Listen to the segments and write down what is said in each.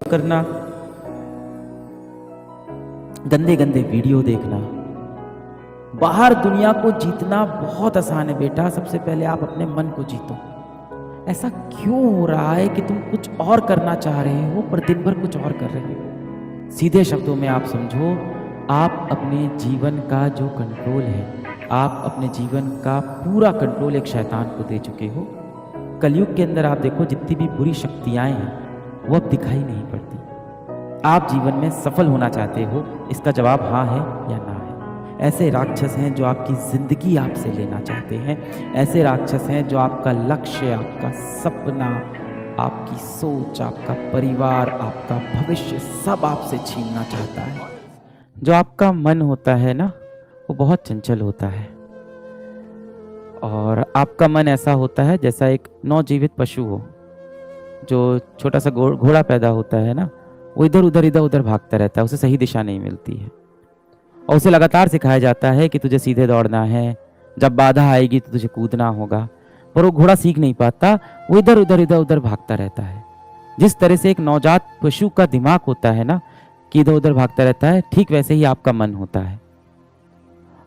करना, गंदे गंदे वीडियो देखना। बाहर दुनिया को जीतना बहुत आसान है बेटा, सबसे पहले आप अपने मन को जीतो। ऐसा क्यों हो रहा है कि तुम कुछ और करना चाह रहे हो पर दिन भर कुछ और कर रहे हो? सीधे शब्दों में आप समझो, आप अपने जीवन का जो कंट्रोल है, आप अपने जीवन का पूरा कंट्रोल एक शैतान को दे चुके हो। कलयुग के अंदर आप देखो, जितनी भी बुरी शक्तियां हैं वो अब दिखाई नहीं पड़ती। आप जीवन में सफल होना चाहते हो, इसका जवाब हाँ है या ना है। ऐसे राक्षस हैं जो आपकी जिंदगी आपसे लेना चाहते हैं। ऐसे राक्षस हैं जो आपका लक्ष्य, आपका सपना, आपकी सोच, आपका परिवार, आपका भविष्य सब आपसे छीनना चाहता है। जो आपका मन होता है ना, वो बहुत चंचल होता है और आपका मन ऐसा होता है जैसा एक नवजीवित पशु हो। जो छोटा सा घोड़ा पैदा होता है ना, वो इधर उधर भागता रहता है, उसे सही दिशा नहीं मिलती है और उसे लगातार सिखाया जाता है कि तुझे सीधे दौड़ना है, जब बाधा आएगी तो तुझे कूदना होगा, पर वो घोड़ा सीख नहीं पाता, वो इधर उधर भागता रहता है। जिस तरह से एक नवजात पशु का दिमाग होता है ना कि इधर उधर भागता रहता है, ठीक वैसे ही आपका मन होता है।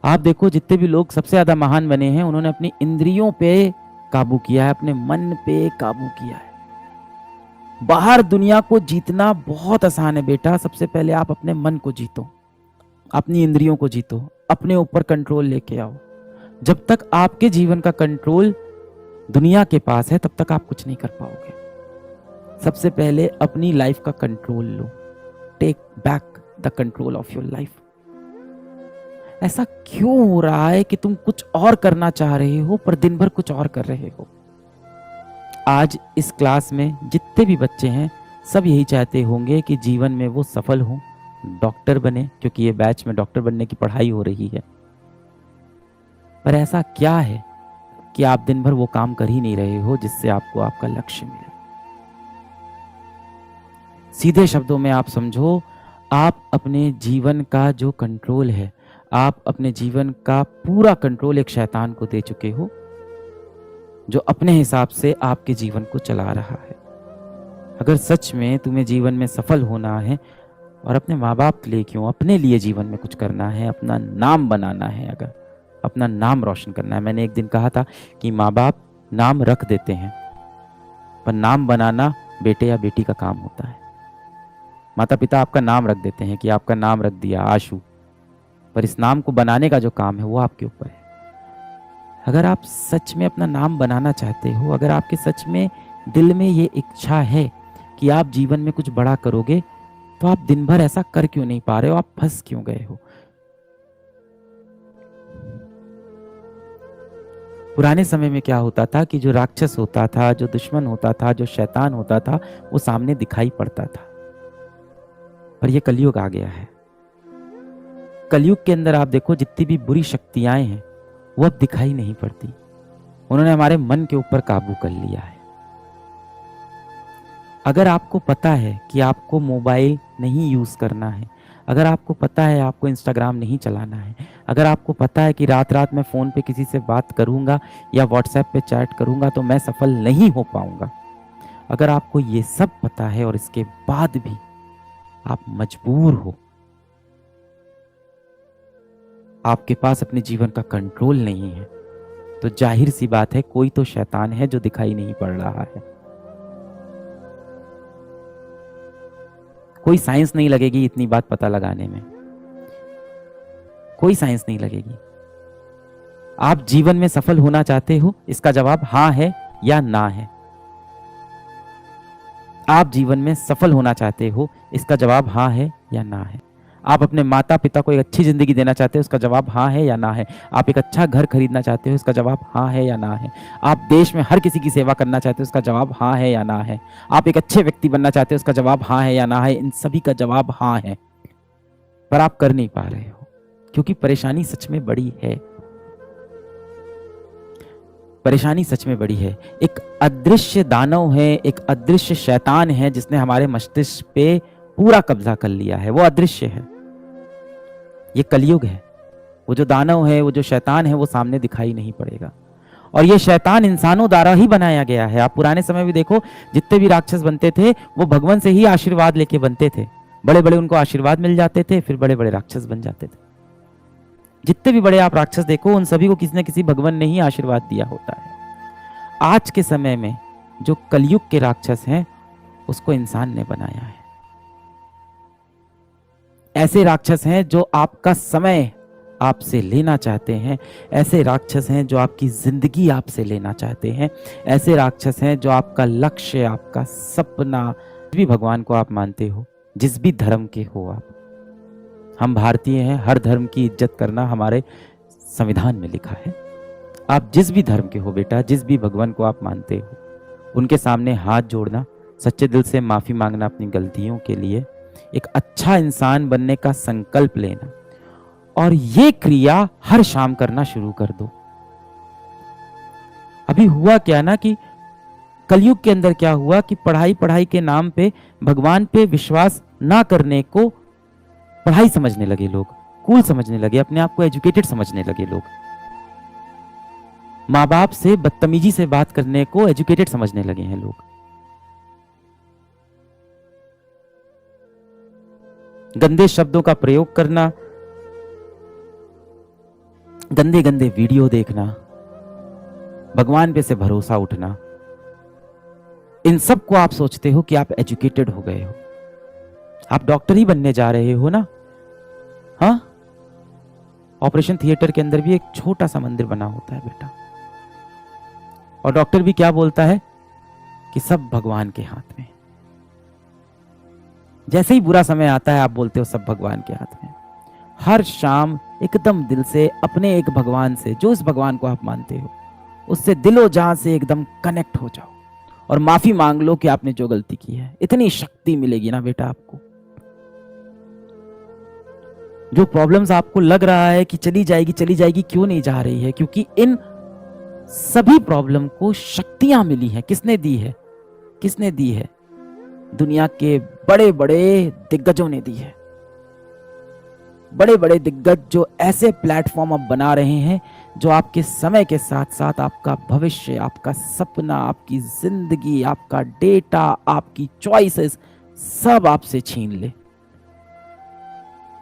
आप देखो, जितने भी लोग सबसे ज्यादा महान बने हैं, उन्होंने अपनी इंद्रियों पे काबू किया है, अपने मन पे काबू किया है। बाहर दुनिया को जीतना बहुत आसान है बेटा, सबसे पहले आप अपने मन को जीतो, अपनी इंद्रियों को जीतो, अपने ऊपर कंट्रोल लेके आओ। जब तक आपके जीवन का कंट्रोल दुनिया के पास है, तब तक आप कुछ नहीं कर पाओगे। सबसे पहले अपनी लाइफ का कंट्रोल लो। Take back the control of your life. ऐसा क्यों हो रहा है कि तुम कुछ और करना चाह रहे हो पर दिन भर कुछ और कर रहे हो? आज इस क्लास में जितने भी बच्चे हैं, सब यही चाहते होंगे कि जीवन में वो सफल हो, डॉक्टर बने, क्योंकि ये बैच में डॉक्टर बनने की पढ़ाई हो रही है। पर ऐसा क्या है कि आप दिन भर वो काम कर ही नहीं रहे हो जिससे आपको आपका लक्ष्य मिले? सीधे शब्दों में आप समझो, आप अपने जीवन का जो कंट्रोल है, आप अपने जीवन का पूरा कंट्रोल एक शैतान को दे चुके हो, जो अपने हिसाब से आपके जीवन को चला रहा है। अगर सच में तुम्हें जीवन में सफल होना है, और अपने माँ बाप के लिए क्यों, अपने लिए जीवन में कुछ करना है, अपना नाम बनाना है, अगर अपना नाम रोशन करना है। मैंने एक दिन कहा था कि माँ बाप नाम रख देते हैं, पर नाम बनाना बेटे या बेटी का काम होता है। माता पिता आपका नाम रख देते हैं कि आपका नाम रख दिया आशु, पर इस नाम को बनाने का जो काम है वो आपके ऊपर है। अगर आप सच में अपना नाम बनाना चाहते हो, अगर आपके सच में दिल में ये इच्छा है कि आप जीवन में कुछ बड़ा करोगे, तो आप दिन भर ऐसा कर क्यों नहीं पा रहे हो? आप फंस क्यों गए हो? पुराने समय में क्या होता था कि जो राक्षस होता था, जो दुश्मन होता था, जो शैतान होता था, वो सामने दिखाई पड़ता था। पर ये कलयुग आ गया है। कलयुग के अंदर आप देखो, जितनी भी बुरी शक्तियां हैं वो अब दिखाई नहीं पड़ती। उन्होंने हमारे मन के ऊपर काबू कर लिया है। अगर आपको पता है कि आपको मोबाइल नहीं यूज करना है, अगर आपको पता है आपको इंस्टाग्राम नहीं चलाना है, अगर आपको पता है कि रात रात में फोन पे किसी से बात करूंगा या व्हाट्सएप पे चैट करूंगा तो मैं सफल नहीं हो पाऊंगा, अगर आपको ये सब पता है और इसके बाद भी आप मजबूर हो, आपके पास अपने जीवन का कंट्रोल नहीं है, तो जाहिर सी बात है कोई तो शैतान है जो दिखाई नहीं पड़ रहा है। कोई साइंस नहीं लगेगी इतनी बात पता लगाने में, कोई साइंस नहीं लगेगी। आप जीवन में सफल होना चाहते हो, इसका जवाब हाँ है या ना है। आप जीवन में सफल होना चाहते हो, इसका जवाब हाँ है या ना है। आप अपने माता पिता को एक अच्छी जिंदगी देना चाहते हो, इसका जवाब हाँ है या ना है। आप एक अच्छा घर खरीदना चाहते हो, इसका जवाब हाँ है या ना है। आप देश में हर किसी की सेवा करना चाहते हो, इसका जवाब हाँ है या ना है। आप एक अच्छे व्यक्ति बनना चाहते हो, इसका जवाब हाँ है या ना है। इन सभी का जवाब हाँ है, पर आप कर नहीं पा रहे हो क्योंकि परेशानी सच में बड़ी है। परेशानी सच में बड़ी है। एक अदृश्य दानव है, एक अदृश्य शैतान है जिसने हमारे मस्तिष्क पे पूरा कब्जा कर लिया है। वो अदृश्य है, ये कलयुग है। वो जो दानव है, वो जो शैतान है, वो सामने दिखाई नहीं पड़ेगा। और ये शैतान इंसानों द्वारा ही बनाया गया है। आप पुराने समय में देखो, जितने भी राक्षस बनते थे वो भगवान से ही आशीर्वाद लेके बनते थे। बड़े बड़े उनको आशीर्वाद मिल जाते थे, फिर बड़े बड़े राक्षस बन जाते थे। जितने भी बड़े आप राक्षस देखो, उन सभी को किसी न किसी भगवान ने ही आशीर्वाद दिया होता है। आज के समय में जो कलयुग के राक्षस हैं, उसको इंसान ने बनाया है। ऐसे राक्षस हैं जो आपका समय आपसे लेना चाहते हैं, ऐसे राक्षस हैं जो आपकी जिंदगी आपसे लेना चाहते हैं, ऐसे राक्षस हैं जो आपका लक्ष्य, आपका सपना, जिस भी भगवान को आप मानते हो, जिस भी धर्म के हो आप, हम भारतीय हैं, हर धर्म की इज्जत करना हमारे संविधान में लिखा है। आप जिस भी धर्म के हो बेटा, जिस भी भगवान को आप मानते हो, उनके सामने हाथ जोड़ना, सच्चे दिल से माफी मांगना अपनी गलतियों के लिए, एक अच्छा इंसान बनने का संकल्प लेना, और ये क्रिया हर शाम करना शुरू कर दो। अभी हुआ क्या ना कि कलयुग के अंदर क्या हुआ कि पढ़ाई के नाम पे भगवान पे विश्वास ना करने को पढ़ाई समझने लगे लोग, कूल समझने लगे, अपने आप को एजुकेटेड समझने लगे लोग। माँ बाप से बदतमीजी से बात करने को एजुकेटेड समझने लगे हैं लोग। गंदे शब्दों का प्रयोग करना, गंदे गंदे वीडियो देखना, भगवान पे से भरोसा उठना, इन सब को आप सोचते हो कि आप एजुकेटेड हो गए हो, आप डॉक्टर ही बनने जा रहे हो ना। हाँ, ऑपरेशन थिएटर के अंदर भी एक छोटा सा मंदिर बना होता है बेटा, और डॉक्टर भी क्या बोलता है कि सब भगवान के हाथ में। जैसे ही बुरा समय आता है आप बोलते हो सब भगवान के हाथ में। हर शाम एकदम दिल से अपने एक भगवान से, जो इस भगवान को आप मानते हो, उससे दिलो जान से एकदम कनेक्ट हो जाओ और माफी मांग लो कि आपने जो गलती की है। इतनी शक्ति मिलेगी ना बेटा आपको। जो प्रॉब्लम्स आपको लग रहा है कि चली जाएगी, क्यों नहीं जा रही है? क्योंकि इन सभी प्रॉब्लम को शक्तियां मिली हैं। किसने दी है? किसने दी है? दुनिया के बड़े बड़े दिग्गजों ने दी है। बड़े बड़े दिग्गज जो ऐसे प्लेटफॉर्म अब बना रहे हैं जो आपके समय के साथ साथ आपका भविष्य, आपका सपना, आपकी जिंदगी, आपका डेटा, आपकी चॉइसेस सब आपसे छीन ले।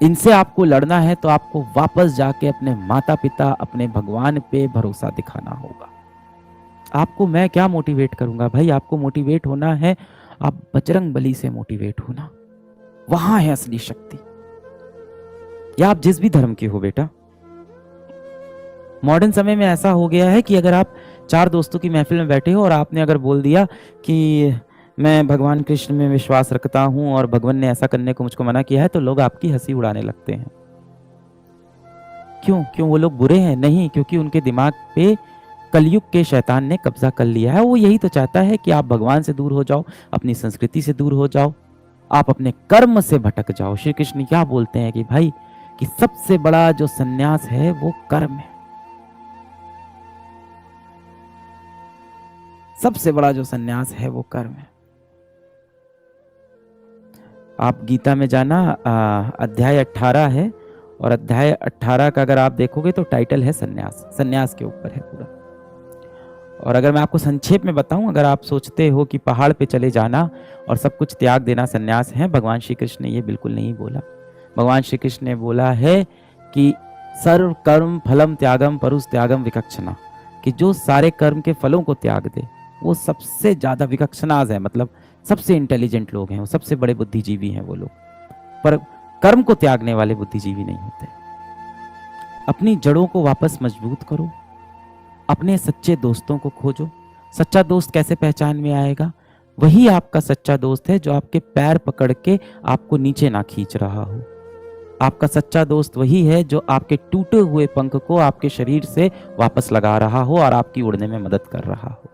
इनसे आपको लड़ना है तो आपको वापस जाके अपने माता पिता, अपने भगवान पे भरोसा दिखाना होगा। आपको मैं क्या मोटिवेट करूंगा भाई? आपको मोटिवेट होना है, आप बजरंग बली से मोटिवेट होना, वहां है असली शक्ति। या आप जिस भी धर्म के हो बेटा, मॉडर्न समय में ऐसा हो गया है कि अगर आप चार दोस्तों की महफिल में बैठे हो और आपने अगर बोल दिया कि मैं भगवान कृष्ण में विश्वास रखता हूं और भगवान ने ऐसा करने को मुझको मना किया है, तो लोग आपकी हंसी उड़ाने लगते हैं। क्यों वो लोग बुरे हैं? नहीं, क्योंकि उनके दिमाग पे कलयुग के शैतान ने कब्जा कर लिया है। वो यही तो चाहता है कि आप भगवान से दूर हो जाओ, अपनी संस्कृति से दूर हो जाओ, आप अपने कर्म से भटक जाओ। श्री कृष्ण क्या बोलते हैं कि भाई कि सबसे बड़ा जो सन्यास है वो कर्म है। सबसे बड़ा जो सन्यास है वो कर्म है। आप गीता में जाना, अध्याय 18 है, और अध्याय 18 का अगर आप देखोगे तो टाइटल है सन्यास। सन्यास के ऊपर है पूरा। और अगर मैं आपको संक्षेप में बताऊं, अगर आप सोचते हो कि पहाड़ पे चले जाना और सब कुछ त्याग देना सन्यास है, भगवान श्री कृष्ण ने ये बिल्कुल नहीं बोला। भगवान श्री कृष्ण ने बोला है कि सर्व कर्म फलम त्यागम परुष त्यागम विकक्षणा, कि जो सारे कर्म के फलों को त्याग दे वो सबसे ज्यादा विकक्षणाज है, मतलब सबसे इंटेलिजेंट लोग हैं, वो सबसे बड़े बुद्धिजीवी हैं वो लोग। पर कर्म को त्यागने वाले बुद्धिजीवी नहीं होते। अपनी जड़ों को वापस मजबूत करो, अपने सच्चे दोस्तों को खोजो। सच्चा दोस्त कैसे पहचान में आएगा? वही आपका सच्चा दोस्त है जो आपके पैर पकड़ के आपको नीचे ना खींच रहा हो। आपका सच्चा दोस्त वही है जो आपके टूटे हुए पंख को आपके शरीर से वापस लगा रहा हो और आपकी उड़ने में मदद कर रहा हो।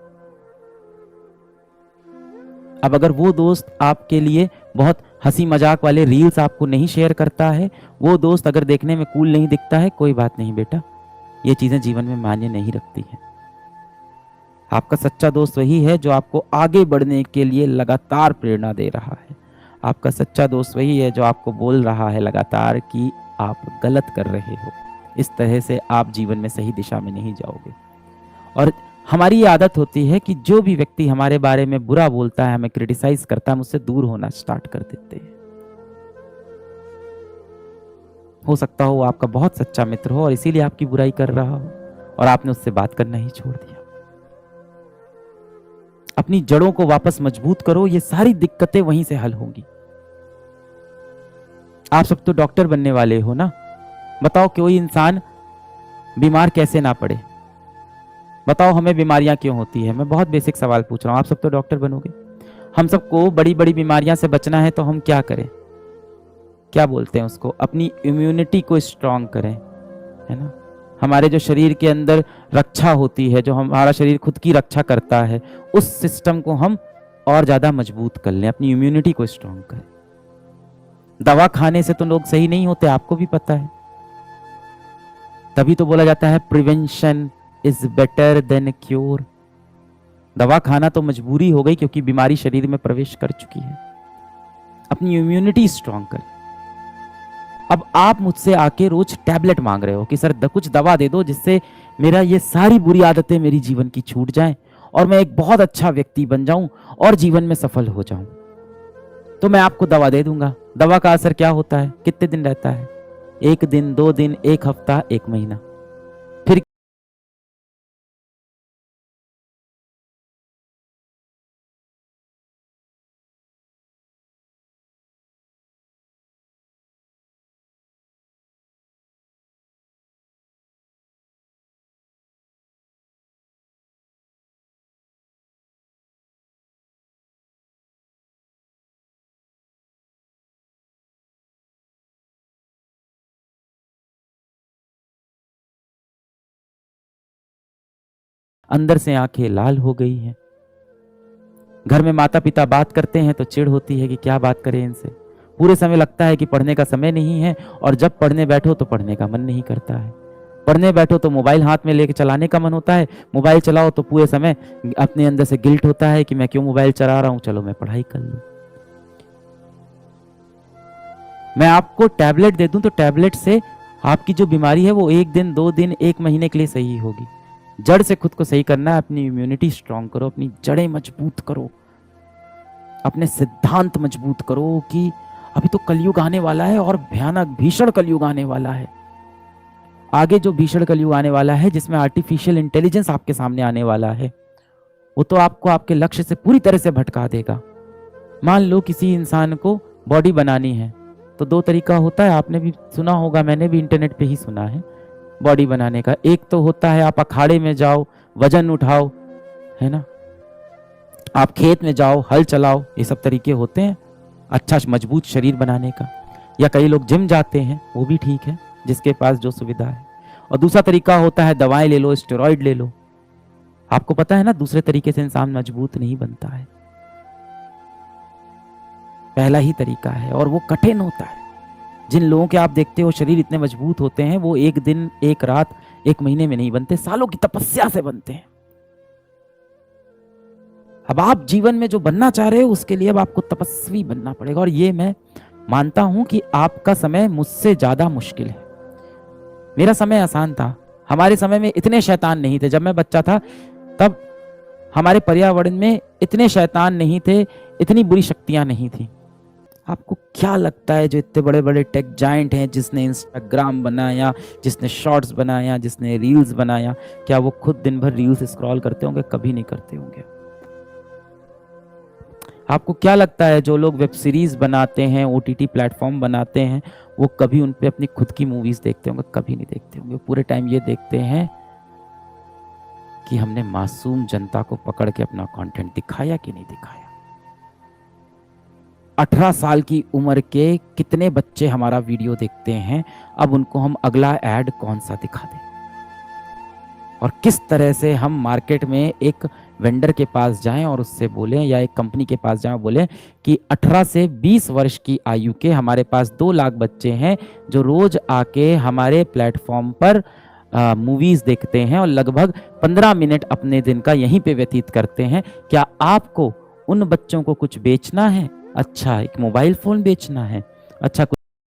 अब अगर वो दोस्त आपके लिए बहुत हंसी मजाक वाले रील्स आपको नहीं शेयर करता है, वो दोस्त अगर देखने में कूल नहीं दिखता है, कोई बात नहीं बेटा, ये चीजें जीवन में मायने नहीं रखती हैं। आपका सच्चा दोस्त वही है जो आपको आगे बढ़ने के लिए लगातार प्रेरणा दे रहा है। आपका सच्चा दोस्त वही है जो आपको बोल रहा है लगातार कि आप गलत कर रहे हो। इस तरह से आप जीवन में सही दिशा में नहीं जाओगे। और हमारी ये आदत होती है कि जो भी व्यक्ति हमारे बारे में बुरा बोलता है, हमें क्रिटिसाइज करता है, हम उससे दूर होना स्टार्ट कर देते हैं। हो सकता हो वो आपका बहुत सच्चा मित्र हो और इसीलिए आपकी बुराई कर रहा हो और आपने उससे बात करना ही छोड़ दिया। अपनी जड़ों को वापस मजबूत करो, ये सारी दिक्कतें वहीं से हल होंगी। आप सब तो डॉक्टर बनने वाले हो ना, बताओ कोई इंसान बीमार कैसे ना पड़े? बताओ हमें बीमारियां क्यों होती है? मैं बहुत बेसिक सवाल पूछ रहा हूं, आप सब तो डॉक्टर बनोगे। हम सबको बड़ी बड़ी बीमारियां से बचना है तो हम क्या करें? क्या बोलते हैं उसको, अपनी इम्यूनिटी को स्ट्रांग करें, है ना। हमारे जो शरीर के अंदर रक्षा होती है, जो हमारा शरीर खुद की रक्षा करता है, उस सिस्टम को हम और ज्यादा मजबूत कर लें, अपनी इम्यूनिटी को स्ट्रांग करें। दवा खाने से तो लोग सही नहीं होते, आपको भी पता है। तभी तो बोला जाता है prevention is better than cure. दवा खाना तो मजबूरी हो गई क्योंकि बीमारी शरीर में प्रवेश कर चुकी है। अपनी इम्यूनिटी स्ट्रांग करें। अब आप मुझसे आके रोज टैबलेट मांग रहे हो कि सर कुछ दवा दे दो जिससे मेरा ये सारी बुरी आदतें मेरी जीवन की छूट जाएं और मैं एक बहुत अच्छा व्यक्ति बन जाऊं और जीवन में सफल हो जाऊं। तो मैं आपको दवा दे दूंगा। दवा का असर क्या होता है, कितने दिन रहता है? 1 दिन, 2 दिन, 1 हफ्ता, 1 महीना, फिर अंदर से आंखें लाल हो गई हैं। घर में माता पिता बात करते हैं तो चिढ़ होती है कि क्या बात करें इनसे। पूरे समय लगता है कि पढ़ने का समय नहीं है और जब पढ़ने बैठो तो पढ़ने का मन नहीं करता है। पढ़ने बैठो तो मोबाइल हाथ में लेके चलाने का मन होता है। मोबाइल चलाओ तो पूरे समय अपने अंदर से गिल्ट होता है कि मैं क्यों मोबाइल चला रहा हूं, चलो मैं पढ़ाई कर लूं। मैं आपको टैबलेट दे दूं तो टैबलेट से आपकी जो बीमारी है वो 1 दिन, 2 दिन, 1 महीने के लिए सही होगी। जड़ से खुद को सही करना है। अपनी इम्यूनिटी स्ट्रांग करो, अपनी जड़ें मजबूत करो, अपने सिद्धांत मजबूत करो कि अभी तो कलयुग आने वाला है और भयानक भीषण कलयुग आने वाला है। आगे जो भीषण कलयुग आने वाला है जिसमें आर्टिफिशियल इंटेलिजेंस आपके सामने आने वाला है, वो तो आपको आपके लक्ष्य से पूरी तरह से भटका देगा। मान लो किसी इंसान को बॉडी बनानी है तो 2 तरीका होता है, आपने भी सुना होगा, मैंने भी इंटरनेट पे ही सुना है बॉडी बनाने का। एक तो होता है आप अखाड़े में जाओ, वजन उठाओ, है ना, आप खेत में जाओ, हल चलाओ, ये सब तरीके होते हैं अच्छा मजबूत शरीर बनाने का। या कई लोग जिम जाते हैं, वो भी ठीक है, जिसके पास जो सुविधा है। और दूसरा तरीका होता है दवाएं ले लो, स्टेरॉइड ले लो। आपको पता है ना, दूसरे तरीके से इंसान मजबूत नहीं बनता है, पहला ही तरीका है और वो कठिन होता है। जिन लोगों के आप देखते हो शरीर इतने मजबूत होते हैं, वो 1 दिन, 1 रात, 1 महीने में नहीं बनते, सालों की तपस्या से बनते हैं। अब आप जीवन में जो बनना चाह रहे हो उसके लिए अब आपको तपस्वी बनना पड़ेगा। और ये मैं मानता हूं कि आपका समय मुझसे ज्यादा मुश्किल है। मेरा समय आसान था, हमारे समय में इतने शैतान नहीं थे। जब मैं बच्चा था तब हमारे पर्यावरण में इतने शैतान नहीं थे, इतनी बुरी शक्तियां नहीं थी। आपको क्या लगता है जो इतने बड़े बड़े टेक जायंट हैं, जिसने इंस्टाग्राम बनाया, जिसने शॉर्ट्स बनाया, जिसने रील्स बनाया, क्या वो खुद दिन भर रील्स स्क्रॉल करते होंगे? कभी नहीं करते होंगे। आपको क्या लगता है जो लोग वेब सीरीज बनाते हैं, ओटीटी प्लेटफॉर्म बनाते हैं, वो कभी उन पे अपनी खुद की मूवीज देखते होंगे? कभी नहीं देखते होंगे। पूरे टाइम ये देखते हैं कि हमने मासूम जनता को पकड़ के अपना कंटेंट दिखाया कि नहीं दिखाया। 18 साल की उम्र के कितने बच्चे हमारा वीडियो देखते हैं, अब उनको हम अगला ऐड कौन सा दिखा दें। और किस तरह से हम मार्केट में एक वेंडर के पास जाएं और उससे बोलें, या एक कंपनी के पास जाएं और बोलें कि 18 से 20 वर्ष की आयु के हमारे पास 2 लाख बच्चे हैं जो रोज आके हमारे प्लेटफॉर्म पर मूवीज देखते हैं और लगभग 15 मिनट अपने दिन का यहीं पे व्यतीत करते हैं। क्या आपको उन बच्चों को कुछ बेचना है? अच्छा, एक मोबाइल फोन बेचना है? अच्छा,